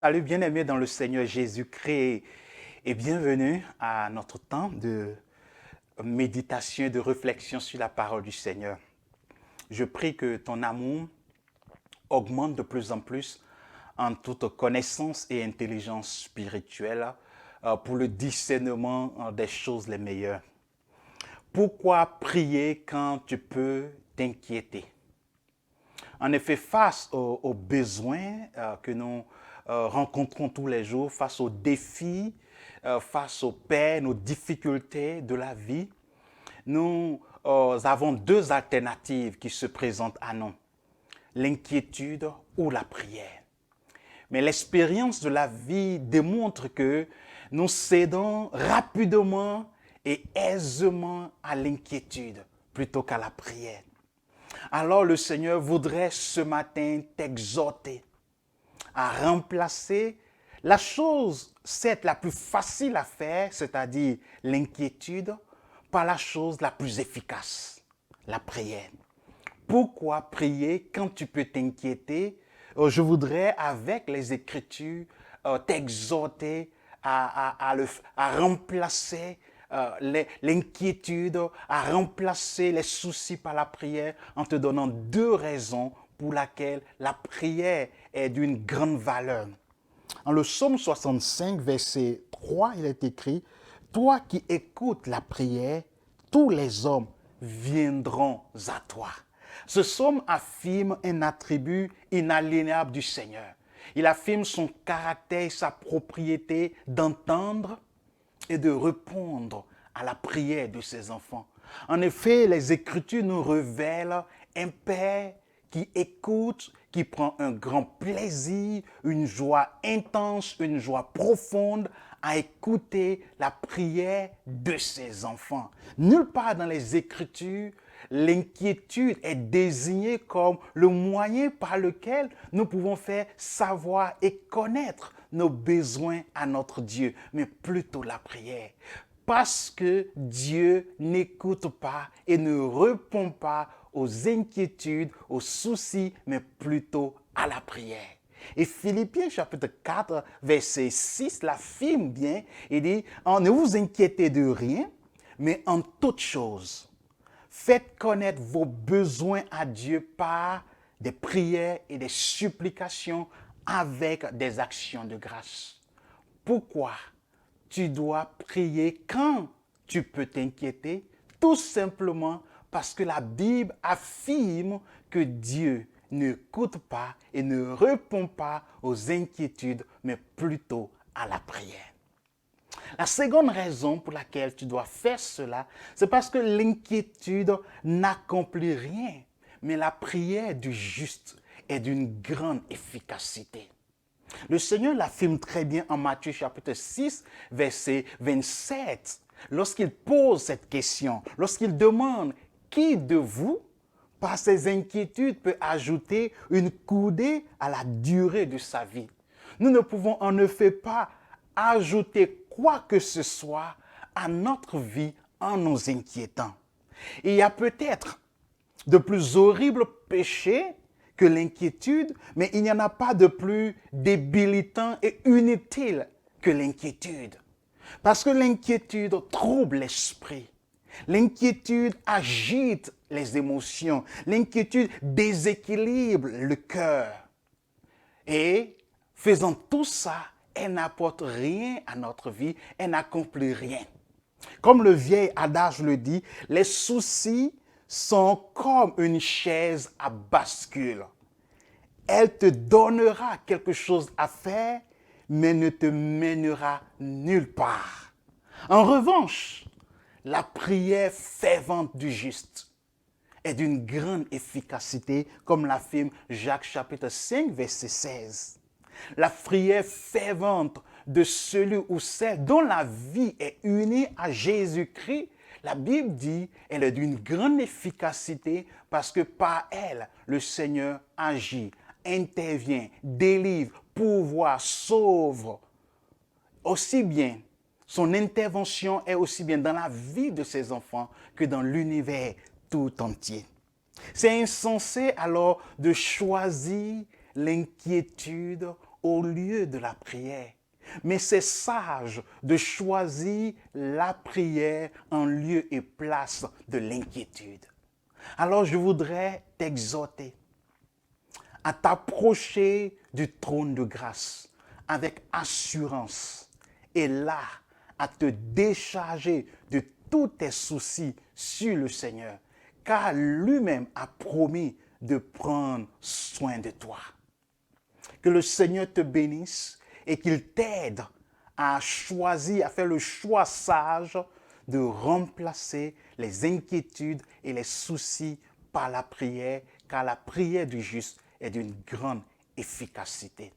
Allez, bien-aimés dans le Seigneur Jésus-Christ et bienvenue à notre temps de méditation et de réflexion sur la parole du Seigneur. Je prie que ton amour augmente de plus en plus en toute connaissance et intelligence spirituelle pour le discernement des choses les meilleures. Pourquoi prier quand tu peux t'inquiéter? En effet, face aux besoins que nous rencontrons tous les jours, face aux défis, face aux peines, aux difficultés de la vie, nous avons deux alternatives qui se présentent à nous, l'inquiétude ou la prière. Mais l'expérience de la vie démontre que nous cédons rapidement et aisément à l'inquiétude plutôt qu'à la prière. Alors le Seigneur voudrait ce matin t'exhorter à remplacer la chose, certes la plus facile à faire, c'est-à-dire l'inquiétude, par la chose la plus efficace, la prière. Pourquoi prier quand tu peux t'inquiéter? Je voudrais, avec les Écritures, t'exhorter à remplacer l'inquiétude, à remplacer les soucis par la prière en te donnant deux raisons pour lesquelles la prière est d'une grande valeur. En le psaume 65, verset 3, il est écrit « Toi qui écoutes la prière, tous les hommes viendront à toi. » Ce psaume affirme un attribut inaliénable du Seigneur. Il affirme son caractère et sa propriété d'entendre et de répondre à la prière de ses enfants. En effet, les Écritures nous révèlent un Père qui écoute, qui prend un grand plaisir, une joie intense, une joie profonde à écouter la prière de ses enfants. Nulle part dans les Écritures, l'inquiétude est désignée comme le moyen par lequel nous pouvons faire savoir et connaître nos besoins à notre Dieu, mais plutôt la prière. Parce que Dieu n'écoute pas et ne répond pas aux inquiétudes, aux soucis, mais plutôt à la prière. Et Philippiens chapitre 4, verset 6 l'affirme bien. Il dit, ne vous inquiétez de rien, mais en toute chose, faites connaître vos besoins à Dieu par des prières et des supplications avec des actions de grâce. Pourquoi tu dois prier quand tu peux t'inquiéter? Tout simplement parce que la Bible affirme que Dieu n'écoute pas et ne répond pas aux inquiétudes, mais plutôt à la prière. La seconde raison pour laquelle tu dois faire cela, c'est parce que l'inquiétude n'accomplit rien, mais la prière du juste est d'une grande efficacité. Le Seigneur l'affirme très bien en Matthieu chapitre 6, verset 27, lorsqu'il pose cette question, lorsqu'il demande qui de vous, par ses inquiétudes, peut ajouter une coudée à la durée de sa vie. Nous ne pouvons en effet pas ajouter quoi que ce soit à notre vie en nous inquiétant. Il y a peut-être de plus horribles péchés que l'inquiétude, mais il n'y en a pas de plus débilitant et inutile que l'inquiétude. Parce que l'inquiétude trouble l'esprit. L'inquiétude agite les émotions. L'inquiétude déséquilibre le cœur. Et faisant tout ça, elle n'apporte rien à notre vie, elle n'accomplit rien. Comme le vieil adage le dit, les soucis sont comme une chaise à bascule. Elle te donnera quelque chose à faire, mais ne te mènera nulle part. En revanche, la prière fervente du juste est d'une grande efficacité, comme l'affirme Jacques chapitre 5, verset 16. La prière fervente de celui ou celle dont la vie est unie à Jésus-Christ, la Bible dit, elle est d'une grande efficacité parce que par elle, le Seigneur agit, intervient, délivre, pourvoit, sauve. Aussi bien, son intervention est aussi bien dans la vie de ses enfants que dans l'univers tout entier. C'est insensé alors de choisir l'inquiétude au lieu de la prière. Mais c'est sage de choisir la prière en lieu et place de l'inquiétude. Alors je voudrais t'exhorter à t'approcher du trône de grâce avec assurance et là, à te décharger de tous tes soucis sur le Seigneur, car lui-même a promis de prendre soin de toi. Que le Seigneur te bénisse et qu'il t'aide à choisir, à faire le choix sage de remplacer les inquiétudes et les soucis par la prière, car la prière du juste est d'une grande efficacité.